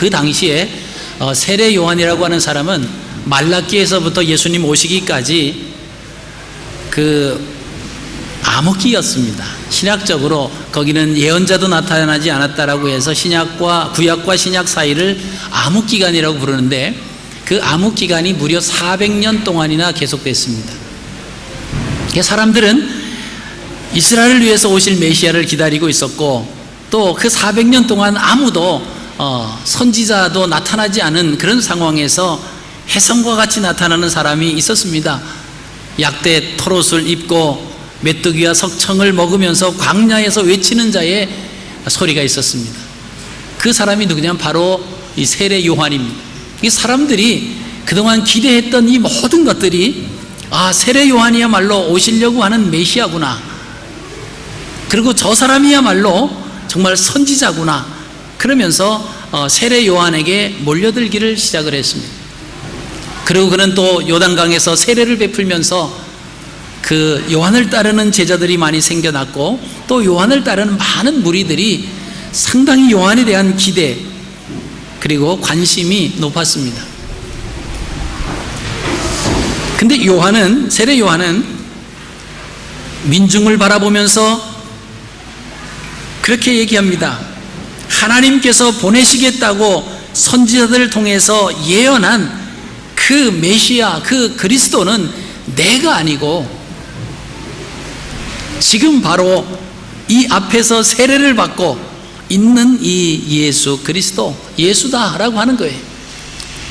그 당시에 세례 요한이라고 하는 사람은 말라기에서부터 예수님 오시기까지 그 암흑기였습니다. 신학적으로 거기는 예언자도 나타나지 않았다라고 해서 구약과 신약 사이를 암흑기간이라고 부르는데, 그 암흑기간이 무려 400년 동안이나 계속됐습니다. 사람들은 이스라엘을 위해서 오실 메시아를 기다리고 있었고, 또 그 400년 동안 아무도 선지자도 나타나지 않은 그런 상황에서 혜성과 같이 나타나는 사람이 있었습니다. 약대 털옷을 입고 메뚜기와 석청을 먹으면서 광야에서 외치는 자의 소리가 있었습니다. 그 사람이 누구냐면 바로 이 세례 요한입니다. 이 사람들이 그동안 기대했던 이 모든 것들이 세례 요한이야말로 오시려고 하는 메시아구나, 그리고 저 사람이야말로 정말 선지자구나, 그러면서 세례 요한에게 몰려들기를 시작을 했습니다. 그리고 그는 또 요단강에서 세례를 베풀면서 그 요한을 따르는 제자들이 많이 생겨났고, 또 요한을 따르는 많은 무리들이 상당히 요한에 대한 기대 그리고 관심이 높았습니다. 근데 세례 요한은 민중을 바라보면서 그렇게 얘기합니다. 하나님께서 보내시겠다고 선지자들을 통해서 예언한 그 메시아, 그 그리스도는 내가 아니고 지금 바로 이 앞에서 세례를 받고 있는 이 예수 그리스도, 예수다라고 하는 거예요.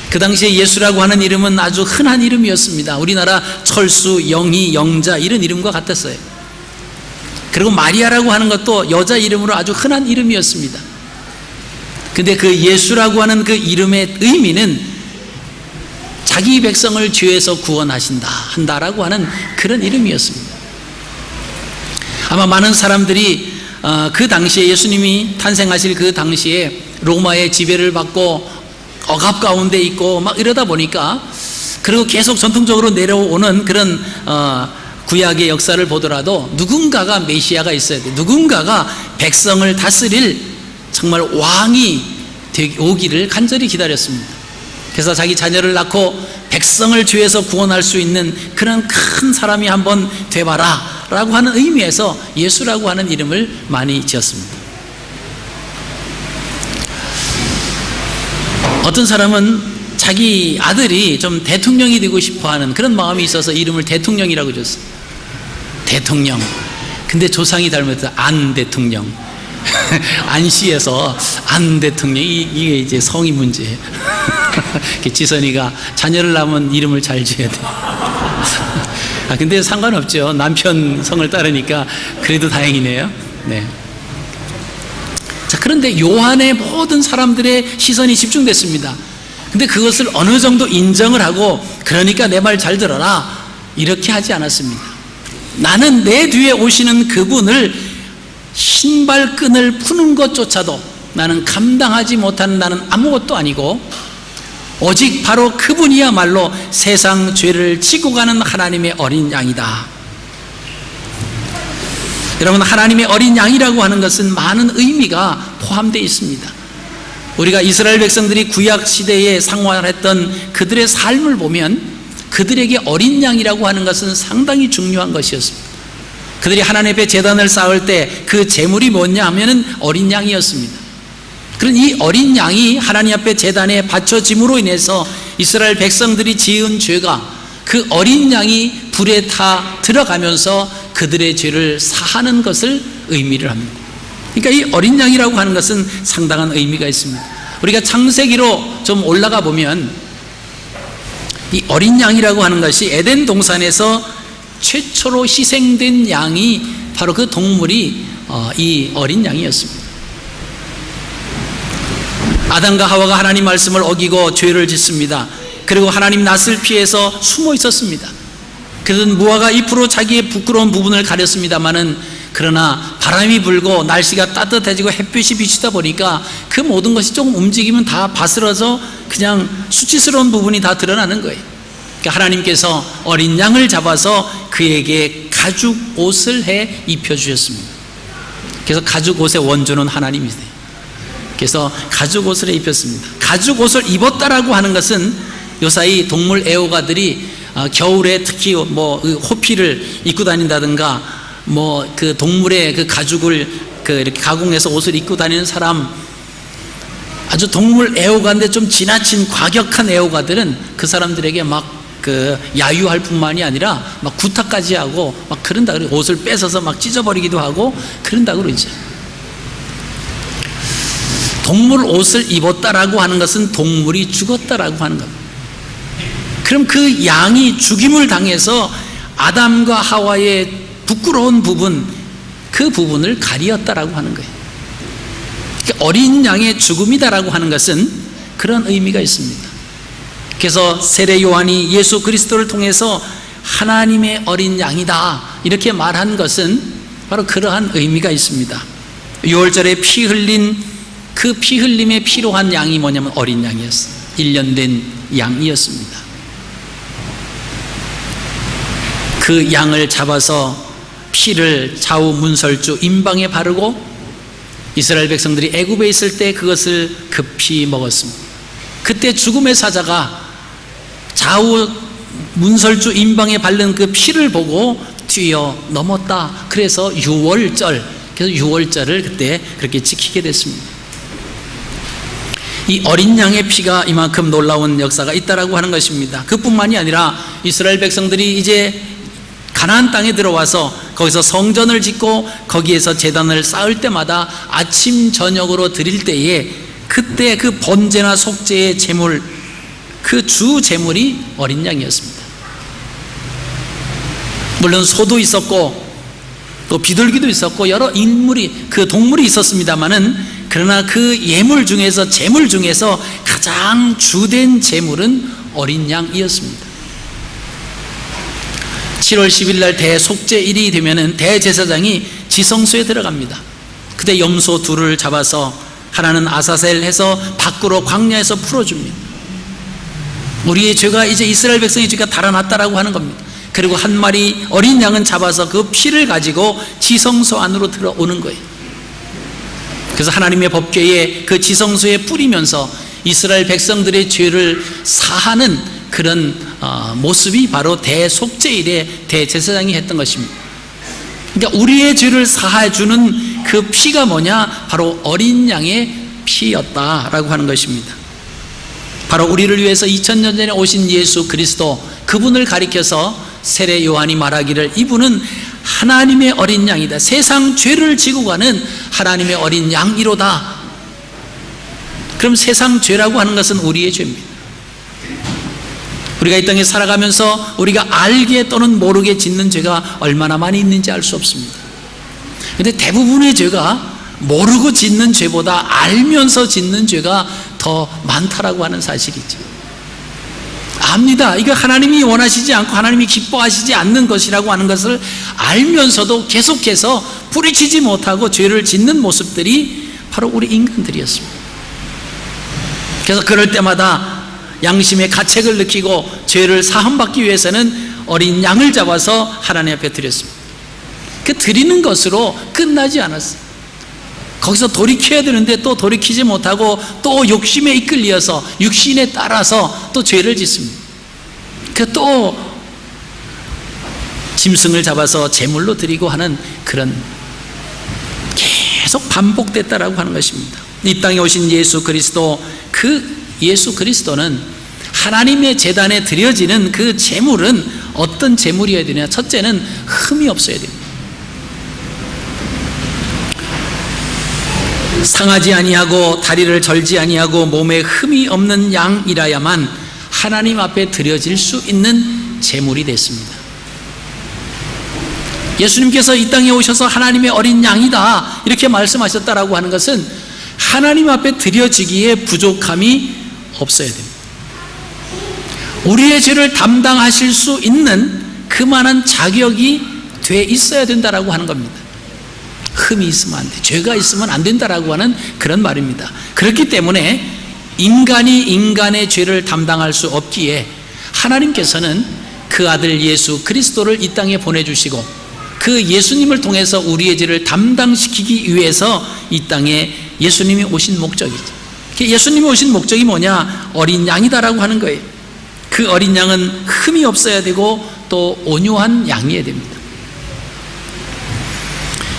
그 당시에 예수라고 하는 이름은 아주 흔한 이름이었습니다. 우리나라 철수, 영희, 영자 이런 이름과 같았어요. 그리고 마리아라고 하는 것도 여자 이름으로 아주 흔한 이름이었습니다. 근데 그 예수라고 하는 그 이름의 의미는 자기 백성을 죄에서 구원한다라고 하는 그런 이름이었습니다. 아마 많은 사람들이 그 당시에 예수님이 탄생하실 그 당시에 로마의 지배를 받고 억압 가운데 있고 막 이러다 보니까, 그리고 계속 전통적으로 내려오는 그런 구약의 역사를 보더라도 누군가가 메시아가 있어야 돼. 누군가가 백성을 다스릴 정말 왕이 오기를 간절히 기다렸습니다. 그래서 자기 자녀를 낳고 백성을 죄에서 구원할 수 있는 그런 큰 사람이 한번 돼봐라 라고 하는 의미에서 예수라고 하는 이름을 많이 지었습니다. 어떤 사람은 자기 아들이 좀 대통령이 되고 싶어하는 그런 마음이 있어서 이름을 대통령이라고 줬어요. 대통령. 근데 조상이 닮았다. 안 대통령. 안시에서 안 대통령. 이게 이제 성이 문제예요. 지선이가 자녀를 낳으면 이름을 잘 지어야 돼. 근데 상관없죠. 남편 성을 따르니까 그래도 다행이네요. 네. 자, 그런데 요한의 모든 사람들의 시선이 집중됐습니다. 근데 그것을 어느 정도 인정을 하고, 그러니까 내 말 잘 들어라, 이렇게 하지 않았습니다. 나는 내 뒤에 오시는 그분을 신발끈을 푸는 것조차도 나는 감당하지 못하는, 나는 아무것도 아니고 오직 바로 그분이야말로 세상 죄를 지고 가는 하나님의 어린 양이다. 여러분, 하나님의 어린 양이라고 하는 것은 많은 의미가 포함되어 있습니다. 우리가 이스라엘 백성들이 구약 시대에 생활했던 그들의 삶을 보면 그들에게 어린 양이라고 하는 것은 상당히 중요한 것이었습니다. 그들이 하나님 앞에 제단을 쌓을 때 그 제물이 뭐냐 하면은 어린 양이었습니다. 그런 이 어린 양이 하나님 앞에 제단에 바쳐짐으로 인해서 이스라엘 백성들이 지은 죄가, 그 어린 양이 불에 타 들어가면서 그들의 죄를 사하는 것을 의미를 합니다. 그러니까 이 어린 양이라고 하는 것은 상당한 의미가 있습니다. 우리가 창세기로 좀 올라가 보면 이 어린 양이라고 하는 것이 에덴 동산에서 최초로 희생된 양이 바로 그 동물이 이 어린 양이었습니다. 아담과 하와가 하나님 말씀을 어기고 죄를 짓습니다. 그리고 하나님 낯을 피해서 숨어 있었습니다. 그들은 무화과 잎으로 자기의 부끄러운 부분을 가렸습니다마는, 그러나 바람이 불고 날씨가 따뜻해지고 햇빛이 비치다 보니까 그 모든 것이 조금 움직이면 다 바스러져 그냥 수치스러운 부분이 다 드러나는 거예요. 그러니까 하나님께서 어린 양을 잡아서 그에게 가죽 옷을 해 입혀주셨습니다. 그래서 가죽 옷의 원조는 하나님이세요. 그래서 가죽 옷을 입혔습니다. 가죽 옷을 입었다라고 하는 것은 요사이 동물 애호가들이 겨울에 특히 뭐 호피를 입고 다닌다든가 뭐 그 동물의 그 가죽을 이렇게 가공해서 옷을 입고 다니는 사람, 아주 동물 애호가인데 좀 지나친 과격한 애호가들은 그 사람들에게 막 야유할 뿐만이 아니라 막 구타까지 하고 막 그런다 그래요. 옷을 뺏어서 막 찢어버리기도 하고 그런다 그러죠. 동물 옷을 입었다라고 하는 것은 동물이 죽었다라고 하는 겁니다. 그럼 그 양이 죽임을 당해서 아담과 하와의 부끄러운 부분, 그 부분을 가리었다라고 하는 거예요. 그러니까 어린 양의 죽음이다라고 하는 것은 그런 의미가 있습니다. 그래서 세례 요한이 예수 그리스도를 통해서 하나님의 어린 양이다 이렇게 말한 것은 바로 그러한 의미가 있습니다. 6월절에 피 흘린 그 피 흘림에 필요한 양이 뭐냐면 어린 양이었어요. 1년 된 양이었습니다. 그 양을 잡아서 피를 좌우 문설주 임방에 바르고 이스라엘 백성들이 애굽에 있을 때 그것을 급히 먹었습니다. 그때 죽음의 사자가 좌우 문설주 임방에 바른 그 피를 보고 뛰어 넘었다. 그래서 6월절, 그래서 6월절을 그때 그렇게 지키게 됐습니다. 이 어린 양의 피가 이만큼 놀라운 역사가 있다라고 하는 것입니다. 그뿐만이 아니라 이스라엘 백성들이 이제 가나안 땅에 들어와서 거기서 성전을 짓고 거기에서 제단을 쌓을 때마다 아침 저녁으로 드릴 때에 그때 그 번제나 속죄의 제물, 그 주 제물이 어린 양이었습니다. 물론 소도 있었고 또 비둘기도 있었고 여러 인물이, 그 동물이 있었습니다마는, 그러나 그 예물 중에서, 제물 중에서 가장 주된 제물은 어린 양이었습니다. 7월 10일 날 대속죄일이 되면은 대제사장이 지성소에 들어갑니다. 그때 염소 둘을 잡아서 하나는 아사셀 해서 밖으로 광야에서 풀어줍니다. 우리의 죄가, 이제 이스라엘 백성의 죄가 달아났다라고 하는 겁니다. 그리고 한 마리 어린 양은 잡아서 그 피를 가지고 지성소 안으로 들어오는 거예요. 그래서 하나님의 법궤에 그 지성소에 뿌리면서 이스라엘 백성들의 죄를 사하는 그런 모습이 바로 대속죄일에 대제사장이 했던 것입니다. 그러니까 우리의 죄를 사해주는 그 피가 뭐냐? 바로 어린 양의 피였다라고 하는 것입니다. 바로 우리를 위해서 2000년 전에 오신 예수 그리스도, 그분을 가리켜서 세례 요한이 말하기를 이분은 하나님의 어린 양이다, 세상 죄를 지고 가는 하나님의 어린 양이로다. 그럼 세상 죄라고 하는 것은 우리의 죄입니다. 우리가 이 땅에 살아가면서 우리가 알게 또는 모르게 짓는 죄가 얼마나 많이 있는지 알 수 없습니다. 그런데 대부분의 죄가 모르고 짓는 죄보다 알면서 짓는 죄가 더 많다라고 하는 사실이죠. 압니다. 이거 하나님이 원하시지 않고 하나님이 기뻐하시지 않는 것이라고 하는 것을 알면서도 계속해서 뿌리치지 못하고 죄를 짓는 모습들이 바로 우리 인간들이었습니다. 그래서 그럴 때마다 양심의 가책을 느끼고 죄를 사함받기 위해서는 어린 양을 잡아서 하나님 앞에 드렸습니다. 그 드리는 것으로 끝나지 않았어요. 거기서 돌이켜야 되는데 또 돌이키지 못하고 또 욕심에 이끌려서 육신에 따라서 또 죄를 짓습니다. 그 또 짐승을 잡아서 제물로 드리고 하는 그런, 계속 반복됐다라고 하는 것입니다. 이 땅에 오신 예수 그리스도, 그 예수 그리스도는 하나님의 제단에 드려지는 그 제물은 어떤 제물이어야 되냐? 첫째는 흠이 없어야 됩니다. 상하지 아니하고 다리를 절지 아니하고 몸에 흠이 없는 양이라야만 하나님 앞에 드려질 수 있는 제물이 됐습니다. 예수님께서 이 땅에 오셔서 하나님의 어린 양이다 이렇게 말씀하셨다라고 하는 것은 하나님 앞에 드려지기에 부족함이 없어야 됩니다. 우리의 죄를 담당하실 수 있는 그만한 자격이 돼 있어야 된다라고 하는 겁니다. 흠이 있으면 안 돼, 죄가 있으면 안 된다라고 하는 그런 말입니다. 그렇기 때문에 인간이 인간의 죄를 담당할 수 없기에 하나님께서는 그 아들 예수 그리스도를 이 땅에 보내주시고 그 예수님을 통해서 우리의 죄를 담당시키기 위해서 이 땅에 예수님이 오신 목적이죠. 예수님이 오신 목적이 뭐냐? 어린 양이다라고 하는 거예요. 그 어린 양은 흠이 없어야 되고 또 온유한 양이어야 됩니다.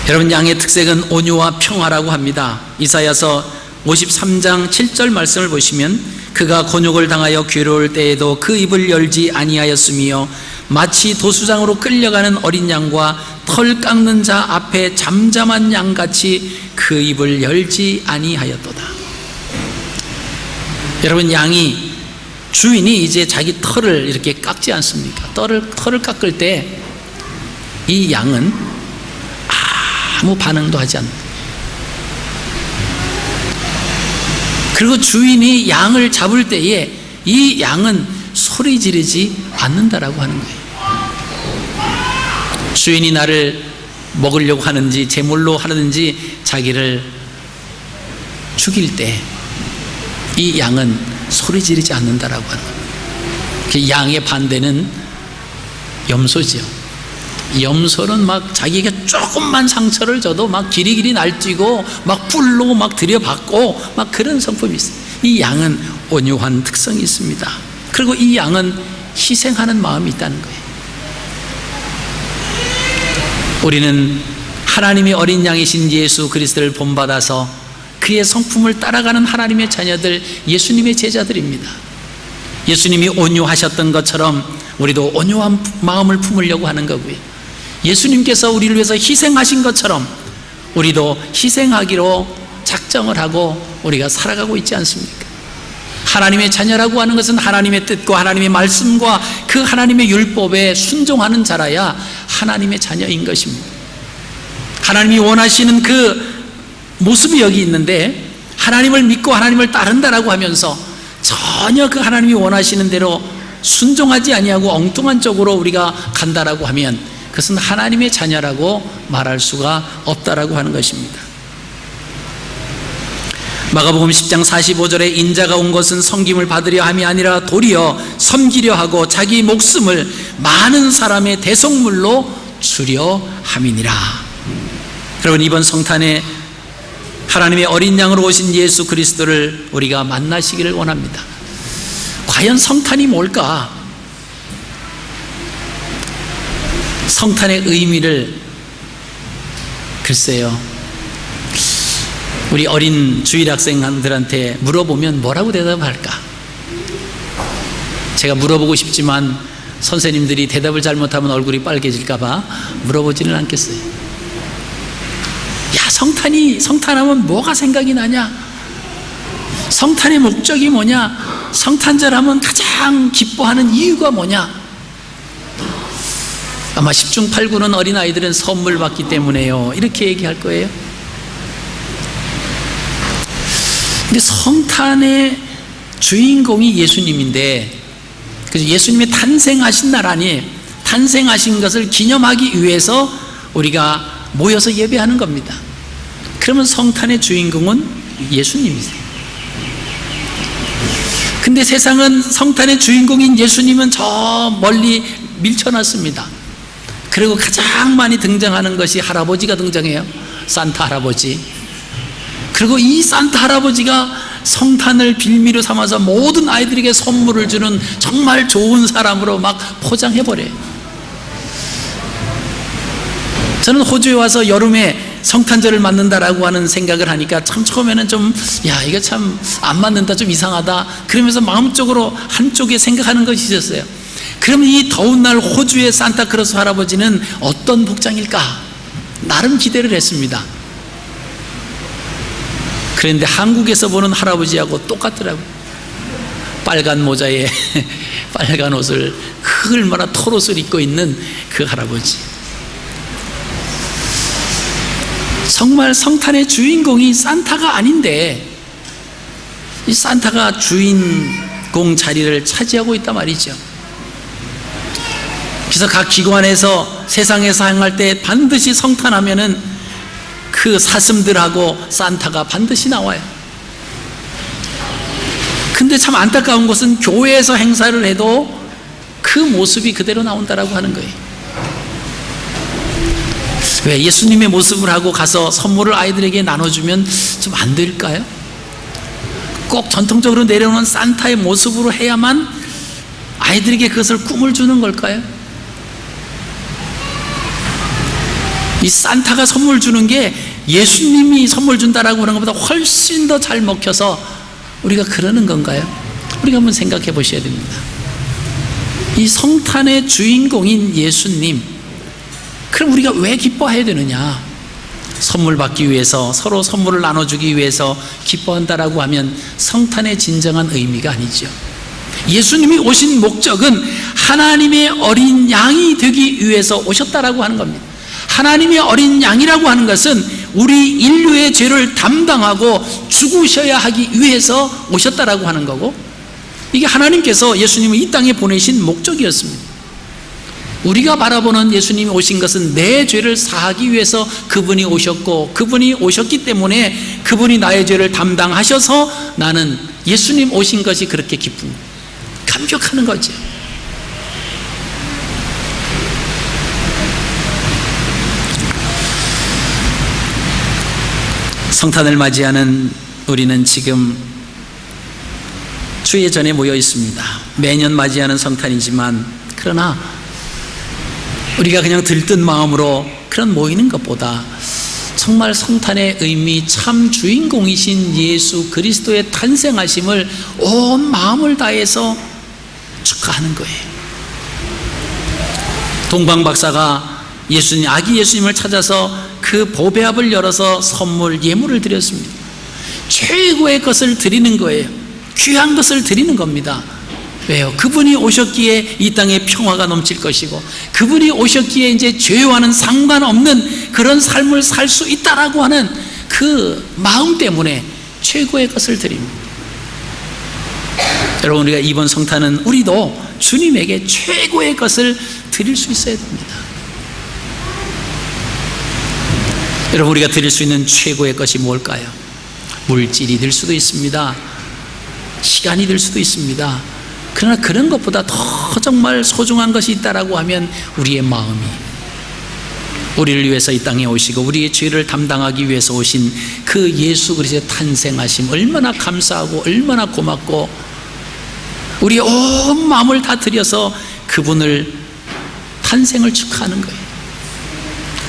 여러분, 양의 특색은 온유와 평화라고 합니다. 이사야서 53장 7절 말씀을 보시면 그가 곤욕을 당하여 괴로울 때에도 그 입을 열지 아니하였으며 마치 도수장으로 끌려가는 어린 양과 털 깎는 자 앞에 잠잠한 양같이 그 입을 열지 아니하였도다. 여러분, 양이 주인이 이제 자기 털을 이렇게 깎지 않습니까? 털을 깎을 때 이 양은 아무 반응도 하지 않는다. 그리고 주인이 양을 잡을 때에 이 양은 소리 지르지 않는다라고 하는 거예요. 주인이 나를 먹으려고 하는지 제물로 하는지 자기를 죽일 때 이 양은 소리 지르지 않는다라고 하는 거예요. 양의 반대는 염소지요. 염소는 막 자기에게 조금만 상처를 줘도 막 기리기리 날뛰고 막 뿔로 막 들여받고 막 그런 성품이 있어요. 이 양은 온유한 특성이 있습니다. 그리고 이 양은 희생하는 마음이 있다는 거예요. 우리는 하나님의 어린 양이신 예수 그리스도를 본받아서 그의 성품을 따라가는 하나님의 자녀들, 예수님의 제자들입니다. 예수님이 온유하셨던 것처럼 우리도 온유한 마음을 품으려고 하는 거고요. 예수님께서 우리를 위해서 희생하신 것처럼 우리도 희생하기로 작정을 하고 우리가 살아가고 있지 않습니까? 하나님의 자녀라고 하는 것은 하나님의 뜻과 하나님의 말씀과 그 하나님의 율법에 순종하는 자라야 하나님의 자녀인 것입니다. 하나님이 원하시는 그 모습이 여기 있는데 하나님을 믿고 하나님을 따른다라고 하면서 전혀 그 하나님이 원하시는 대로 순종하지 아니하고 엉뚱한 쪽으로 우리가 간다라고 하면 그것은 하나님의 자녀라고 말할 수가 없다라고 하는 것입니다. 마가복음 10장 45절에 인자가 온 것은 섬김을 받으려 함이 아니라 도리어 섬기려 하고 자기 목숨을 많은 사람의 대속물로 주려 함이니라. 여러분, 이번 성탄에 하나님의 어린 양으로 오신 예수 그리스도를 우리가 만나시기를 원합니다. 과연 성탄이 뭘까? 성탄의 의미를 글쎄요, 우리 어린 주일 학생들한테 물어보면 뭐라고 대답할까? 제가 물어보고 싶지만 선생님들이 대답을 잘못하면 얼굴이 빨개질까봐 물어보지는 않겠어요. 야, 성탄하면 뭐가 생각이 나냐? 성탄의 목적이 뭐냐? 성탄절 하면 가장 기뻐하는 이유가 뭐냐? 아마 10중 8구는 어린아이들은 선물 받기 때문에요, 이렇게 얘기할 거예요. 근데 성탄의 주인공이 예수님인데, 그래서 예수님의 탄생하신 날 아니에요. 탄생하신 것을 기념하기 위해서 우리가 모여서 예배하는 겁니다. 그러면 성탄의 주인공은 예수님이세요. 근데 세상은 성탄의 주인공인 예수님은 저 멀리 밀쳐놨습니다. 그리고 가장 많이 등장하는 것이 할아버지가 등장해요. 산타 할아버지. 그리고 이 산타 할아버지가 성탄을 빌미로 삼아서 모든 아이들에게 선물을 주는 정말 좋은 사람으로 막 포장해버려요. 저는 호주에 와서 여름에 성탄절을 맞는다라고 하는 생각을 하니까 참 처음에는 좀, 야, 이거 참 안 맞는다, 좀 이상하다, 그러면서 마음적으로 한쪽에 생각하는 것이 있었어요. 그러면 이 더운 날 호주의 산타크로스 할아버지는 어떤 복장일까? 나름 기대를 했습니다. 그런데 한국에서 보는 할아버지하고 똑같더라고요. 빨간 모자에 빨간 옷을, 얼마나 털옷을 입고 있는 그 할아버지. 정말 성탄의 주인공이 산타가 아닌데 이 산타가 주인공 자리를 차지하고 있단 말이죠. 그래서 각 기관에서 세상에 사용할 때 반드시 성탄하면은 그 사슴들하고 산타가 반드시 나와요. 근데 참 안타까운 것은 교회에서 행사를 해도 그 모습이 그대로 나온다라고 하는 거예요. 왜? 예수님의 모습을 하고 가서 선물을 아이들에게 나눠주면 좀 안 될까요? 꼭 전통적으로 내려오는 산타의 모습으로 해야만 아이들에게 그것을 꿈을 주는 걸까요? 이 산타가 선물 주는 게 예수님이 선물 준다라고 하는 것보다 훨씬 더 잘 먹혀서 우리가 그러는 건가요? 우리가 한번 생각해 보셔야 됩니다. 이 성탄의 주인공인 예수님, 그럼 우리가 왜 기뻐해야 되느냐? 선물 받기 위해서, 서로 선물을 나눠주기 위해서 기뻐한다라고 하면 성탄의 진정한 의미가 아니죠. 예수님이 오신 목적은 하나님의 어린 양이 되기 위해서 오셨다라고 하는 겁니다. 하나님의 어린 양이라고 하는 것은 우리 인류의 죄를 담당하고 죽으셔야 하기 위해서 오셨다라고 하는 거고, 이게 하나님께서 예수님을 이 땅에 보내신 목적이었습니다. 우리가 바라보는 예수님이 오신 것은 내 죄를 사하기 위해서 그분이 오셨고, 그분이 오셨기 때문에 그분이 나의 죄를 담당하셔서 나는 예수님 오신 것이 그렇게 기쁜, 감격하는 거죠. 성탄을 맞이하는 우리는 지금 주의 전에 모여 있습니다. 매년 맞이하는 성탄이지만, 그러나 우리가 그냥 들뜬 마음으로 그런 모이는 것보다 정말 성탄의 의미, 참 주인공이신 예수 그리스도의 탄생하심을 온 마음을 다해서 축하하는 거예요. 동방 박사가 예수님, 아기 예수님을 찾아서 그 보배합을 열어서 선물, 예물을 드렸습니다. 최고의 것을 드리는 거예요. 귀한 것을 드리는 겁니다. 왜요? 그분이 오셨기에 이 땅에 평화가 넘칠 것이고, 그분이 오셨기에 이제 죄와는 상관없는 그런 삶을 살 수 있다라고 하는 그 마음 때문에 최고의 것을 드립니다. 여러분, 우리가 이번 성탄은 우리도 주님에게 최고의 것을 드릴 수 있어야 됩니다. 여러분, 우리가 드릴 수 있는 최고의 것이 뭘까요? 물질이 될 수도 있습니다. 시간이 될 수도 있습니다. 그러나 그런 것보다 더 정말 소중한 것이 있다라고 하면 우리의 마음이, 우리를 위해서 이 땅에 오시고 우리의 죄를 담당하기 위해서 오신 그 예수 그리스도의 탄생하심, 얼마나 감사하고 얼마나 고맙고 우리의 온 마음을 다 들여서 그분을 탄생을 축하하는 거예요.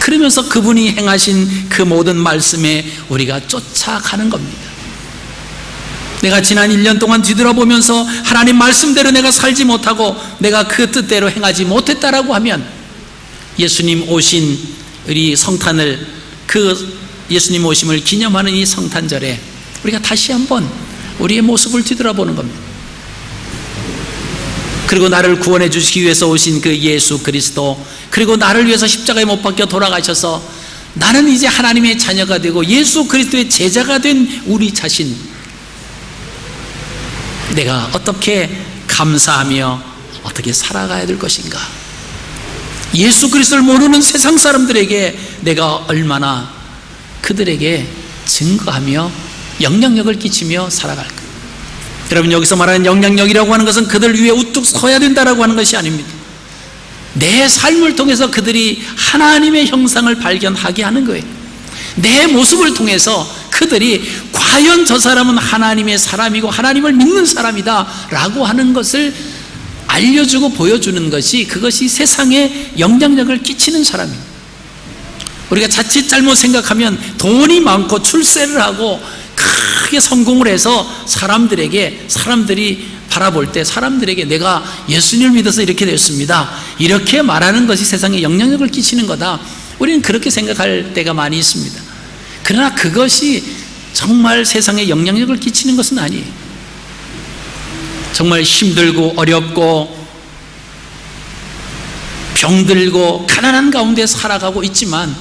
그러면서 그분이 행하신 그 모든 말씀에 우리가 쫓아가는 겁니다. 내가 지난 1년 동안 뒤돌아보면서 하나님 말씀대로 내가 살지 못하고 내가 그 뜻대로 행하지 못했다라고 하면, 예수님 오신 우리 성탄을, 그 예수님 오심을 기념하는 이 성탄절에 우리가 다시 한번 우리의 모습을 뒤돌아보는 겁니다. 그리고 나를 구원해 주시기 위해서 오신 그 예수 그리스도, 그리고 나를 위해서 십자가에 못 박혀 돌아가셔서 나는 이제 하나님의 자녀가 되고 예수 그리스도의 제자가 된 우리 자신, 내가 어떻게 감사하며 어떻게 살아가야 될 것인가? 예수 그리스도를 모르는 세상 사람들에게 내가 얼마나 그들에게 증거하며 영향력을 끼치며 살아갈까? 여러분, 여기서 말하는 영향력이라고 하는 것은 그들 위에 우뚝 서야 된다라고 하는 것이 아닙니다. 내 삶을 통해서 그들이 하나님의 형상을 발견하게 하는 거예요. 내 모습을 통해서 그들이 과연 저 사람은 하나님의 사람이고 하나님을 믿는 사람이다 라고 하는 것을 알려주고 보여주는 것이, 그것이 세상에 영향력을 끼치는 사람입니다. 우리가 자칫 잘못 생각하면 돈이 많고 출세를 하고 크게 성공을 해서 사람들이 바라볼 때 사람들에게 내가 예수님을 믿어서 이렇게 됐습니다, 이렇게 말하는 것이 세상에 영향력을 끼치는 거다, 우리는 그렇게 생각할 때가 많이 있습니다. 그러나 그것이 정말 세상에 영향력을 끼치는 것은 아니에요. 정말 힘들고 어렵고 병들고 가난한 가운데 살아가고 있지만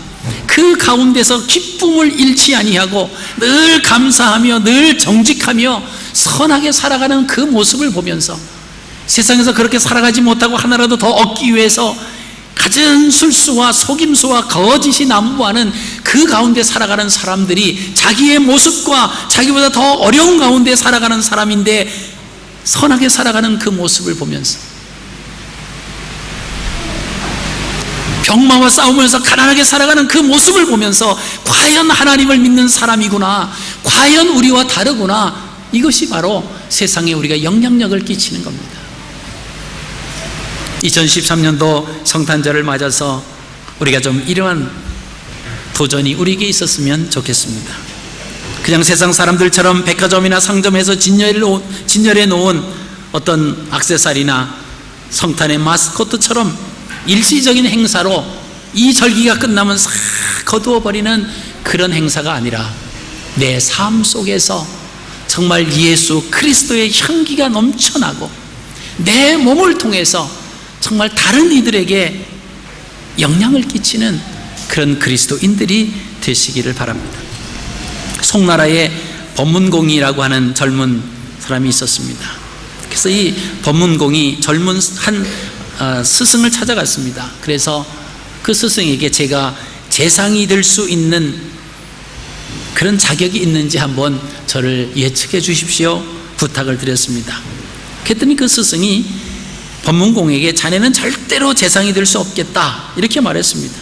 그 가운데서 기쁨을 잃지 아니하고 늘 감사하며 늘 정직하며 선하게 살아가는 그 모습을 보면서, 세상에서 그렇게 살아가지 못하고 하나라도 더 얻기 위해서 갖은 술수와 속임수와 거짓이 난무하는 그 가운데 살아가는 사람들이 자기의 모습과 자기보다 더 어려운 가운데 살아가는 사람인데 선하게 살아가는 그 모습을 보면서, 병마와 싸우면서 가난하게 살아가는 그 모습을 보면서 과연 하나님을 믿는 사람이구나, 과연 우리와 다르구나, 이것이 바로 세상에 우리가 영향력을 끼치는 겁니다. 2013년도 성탄절을 맞아서 우리가 좀 이러한 도전이 우리에게 있었으면 좋겠습니다. 그냥 세상 사람들처럼 백화점이나 상점에서 진열해 놓은 어떤 액세서리나 성탄의 마스코트처럼 일시적인 행사로 이 절기가 끝나면 싹 거두어버리는 그런 행사가 아니라 내 삶 속에서 정말 예수 그리스도의 향기가 넘쳐나고 내 몸을 통해서 정말 다른 이들에게 영향을 끼치는 그런 그리스도인들이 되시기를 바랍니다. 송나라에 법문공이라고 하는 젊은 사람이 있었습니다. 그래서 이 법문공이 젊은 한 스승을 찾아갔습니다. 그래서 그 스승에게 제가 재상이 될 수 있는 그런 자격이 있는지 한번 저를 예측해 주십시오 부탁을 드렸습니다. 그랬더니 그 스승이 법문공에게 자네는 절대로 재상이 될 수 없겠다 이렇게 말했습니다.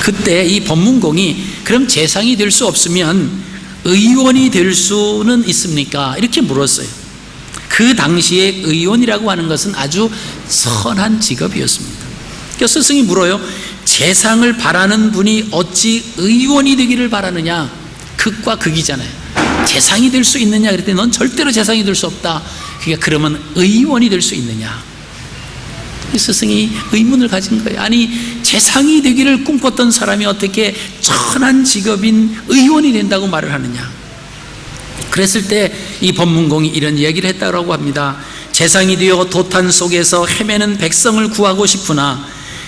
그때 이 법문공이 그럼 재상이 될 수 없으면 의원이 될 수는 있습니까? 이렇게 물었어요. 그 당시에 의원이라고 하는 것은 아주 선한 직업이었습니다. 그래서 스승이 물어요. 재상을 바라는 분이 어찌 의원이 되기를 바라느냐? 극과 극이잖아요. 재상이 될 수 있느냐? 그랬더니 넌 절대로 재상이 될 수 없다. 그러니까 그러면 의원이 될 수 있느냐? 이 스승이 의문을 가진 거예요. 아니 재상이 되기를 꿈꿨던 사람이 어떻게 천한 직업인 의원이 된다고 말을 하느냐? 그랬을 때 이 법문공이 이런 이야기를 했다고 합니다. 재상이 되어 도탄 속에서 헤매는 백성을 구하고 싶으나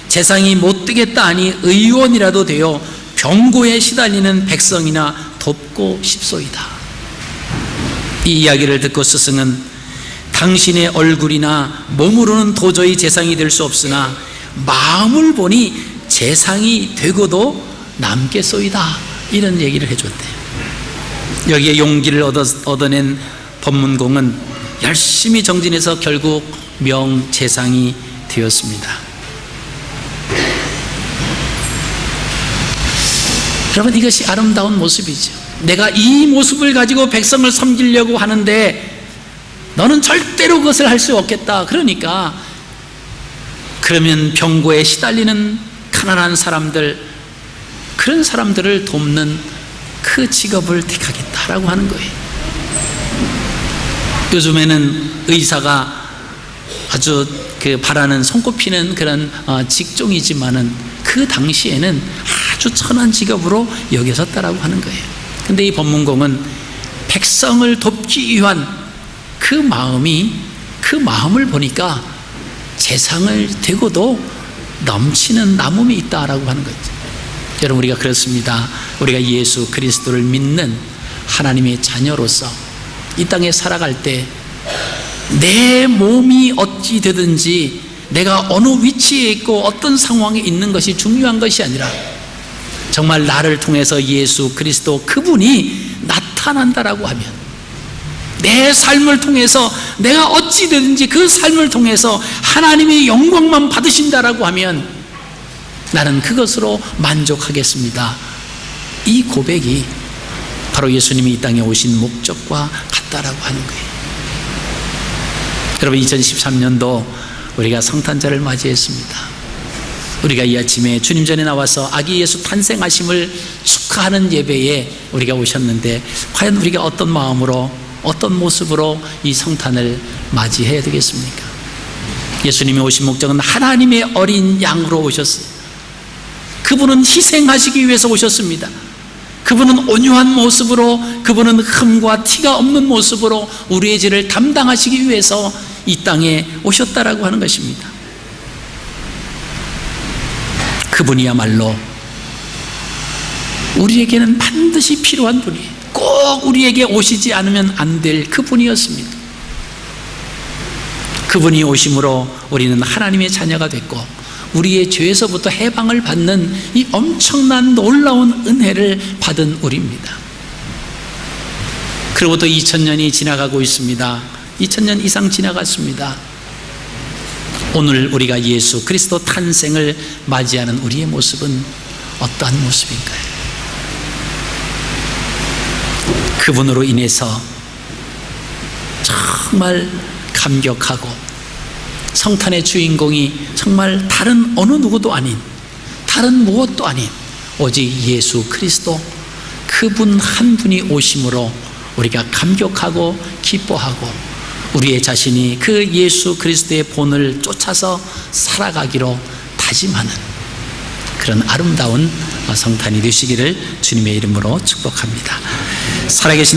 재상이 못 되겠다 하니 의원이라도 되어 병고에 시달리는 백성이나 돕고 싶소이다. 이 이야기를 듣고 스승은 당신의 얼굴이나 몸으로는 도저히 재상이 될 수 없으나 마음을 보니 재상이 되고도 남겠소이다 이런 얘기를 해줬대요. 여기에 용기를 얻어낸 법문공은 열심히 정진해서 결국 명재상이 되었습니다. 여러분 이것이 아름다운 모습이죠. 내가 이 모습을 가지고 백성을 섬기려고 하는데 너는 절대로 그것을 할 수 없겠다. 그러면 병고에 시달리는 가난한 사람들, 그런 사람들을 돕는 그 직업을 택하겠다라고 하는 거예요. 요즘에는 의사가 아주 바라는 손꼽히는 그런 직종이지만은 그 당시에는 아주 천한 직업으로 여겨졌다라고 하는 거예요. 근데 이 법문공은 백성을 돕기 위한 그 마음을 보니까 재상을 되고도 넘치는 남음이 있다라고 하는 거죠. 여러분 우리가 그렇습니다. 우리가 예수 그리스도를 믿는 하나님의 자녀로서 이 땅에 살아갈 때 내 몸이 어찌 되든지 내가 어느 위치에 있고 어떤 상황에 있는 것이 중요한 것이 아니라 정말 나를 통해서 예수 그리스도 그분이 나타난다라고 하면 내 삶을 통해서 내가 어찌 되든지 그 삶을 통해서 하나님의 영광만 받으신다라고 하면 나는 그것으로 만족하겠습니다. 이 고백이 바로 예수님이 이 땅에 오신 목적과 같다라고 하는 거예요. 여러분 2013년도 우리가 성탄절을 맞이했습니다. 우리가 이 아침에 주님 전에 나와서 아기 예수 탄생하심을 축하하는 예배에 우리가 오셨는데 과연 우리가 어떤 마음으로 어떤 모습으로 이 성탄을 맞이해야 되겠습니까? 예수님이 오신 목적은 하나님의 어린 양으로 오셨어요. 그분은 희생하시기 위해서 오셨습니다. 그분은 온유한 모습으로, 그분은 흠과 티가 없는 모습으로 우리의 죄를 담당하시기 위해서 이 땅에 오셨다라고 하는 것입니다. 그분이야말로 우리에게는 반드시 필요한 분이에요. 꼭 우리에게 오시지 않으면 안 될 그분이었습니다. 그분이 오심으로 우리는 하나님의 자녀가 됐고 우리의 죄에서부터 해방을 받는 이 엄청난 놀라운 은혜를 받은 우리입니다. 그로부터 2000년이 지나가고 있습니다. 2000년 이상 지나갔습니다. 오늘 우리가 예수 그리스도 탄생을 맞이하는 우리의 모습은 어떠한 모습인가요? 그분으로 인해서 정말 감격하고 성탄의 주인공이 정말 다른 어느 누구도 아닌, 다른 무엇도 아닌 오직 예수 그리스도, 그분 한 분이 오심으로 우리가 감격하고 기뻐하고 우리의 자신이 그 예수 그리스도의 본을 쫓아서 살아가기로 다짐하는 그런 아름다운 성탄이 되시기를 주님의 이름으로 축복합니다. 살아계신